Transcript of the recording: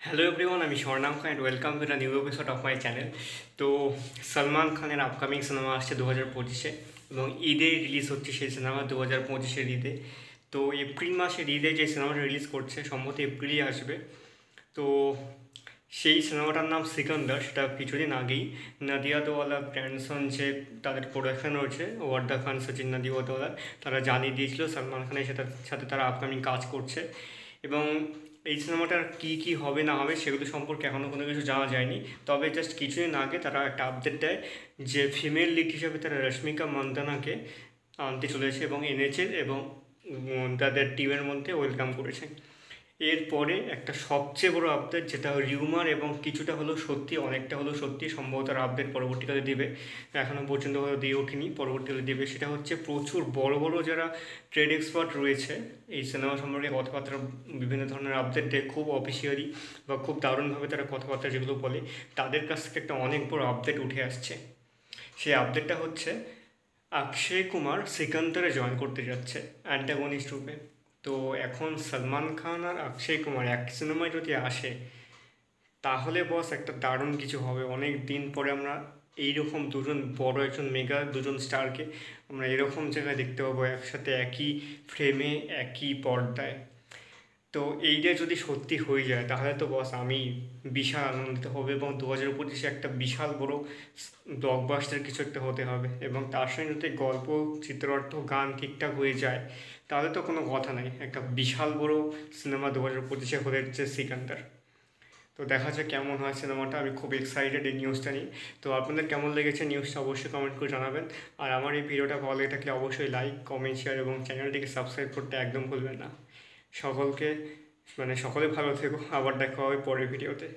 Hello everyone, আমি Swarnam Khan and welcome to the new episode of my channel. তো সলমান খানের upcoming cinema আসছে 2025-এ এবং ঈদে রিলিজ হচ্ছে সেই সিনেমা 2025-এর ঈদে। তো এপ্রিল মাসের ঈদে যে সিনেমাটা রিলিজ করছে সম্ভবত এপ্রিলই আসবে। তো সেই সিনেমাটার নাম সিকান্দার। সেটা কিছুদিন আগেই নাদিয়াদওয়ালা গ্র্যান্ডসন যে তাদের প্রোডাকশন রয়েছে, ওয়ার্দা খান, সচিন নাদিয়াদওয়ালা, তারা জানিয়ে দিয়েছিল সলমান খানের সাথে তারা আপকামিং কাজ করছে। এবং এই সিনেমাটার কী কী হবে না হবে সেগুলো সম্পর্কে এখনও কোনো কিছু জানা যায়নি। তবে জাস্ট কিছুদিন আগে তারা একটা আপডেট দেয় যে ফিমেল লিড হিসাবে তারা রশ্মিকা মন্দানাকে আনতে চলেছে এবং এনেছে এবং তাদের টিমের মধ্যে ওয়েলকাম করেছে। এরপরে একটা সবচেয়ে বড় আপডেট, যেটা রিউমার এবং কিছুটা হলো সত্যি, অনেকটা হলো সত্যি, সম্ভবত তার আপডেট পরবর্তীকালে দিবে, এখনও পর্যন্ত হয়তো দিয়ে ওঠেনি, পরবর্তীকালে দিবে। সেটা হচ্ছে প্রচুর বড় বড় যারা ট্রেড এক্সপার্ট রয়েছে এই সিনেমা সম্পর্কে কথাবার্তা, বিভিন্ন ধরনের আপডেট দেয়, খুব অফিসিয়ালি বা খুব দারুণভাবে তারা কথাবার্তা যেগুলো বলে, তাদের কাছ থেকে একটা অনেক বড় আপডেট উঠে আসছে। সেই আপডেটটা হচ্ছে অক্ষয় কুমার সিকান্দারে জয়েন করতে যাচ্ছে অ্যান্টাগনিস্ট রূপে। তো এখন সলমান খান আর অক্ষয় কুমার এক সিনেমায় যদি আসে, তাহলে বস একটা দারুণ কিছু হবে। অনেক দিন পরে আমরা এইরকম দুজন বড়, একজন মেগা, দুজন স্টারকে আমরা এরকম জায়গায় দেখতে পাবো একসাথে, একই ফ্রেমে, একই পর্দায়। তো এইটা যদি সত্যি হয়ে যায় তাহলে তো বস আমি বিশাল আনন্দিত হবে এবং 2025-এ একটা বিশাল বড় ব্লকবাস্টার কিছু একটা হতে হবে। এবং তার সঙ্গে যদি গল্প, চিত্রার্থ, গান ঠিকঠাক হয়ে যায় তাহলে তো কোনো কথা নাই, একটা বিশাল বড় সিনেমা 2025-এ হতে যাচ্ছে সিকান্দার। তো দেখা যাক কেমন হয় সিনেমাটা, আমি খুব এক্সাইটেড এই নিউজটা নিয়ে। তো আপনাদের কেমন লেগেছে নিউজটা অবশ্যই কমেন্ট করে জানাবেন। আর আমার এই ভিডিওটা ভালো লেগে থাকলে অবশ্যই লাইক, কমেন্ট, শেয়ার এবং চ্যানেলটিকে সাবস্ক্রাইব করতে একদম ভুলবেন না। সকলকে সকলে ভালো থেকো, আবার দেখা হবে পরের ভিডিওতে।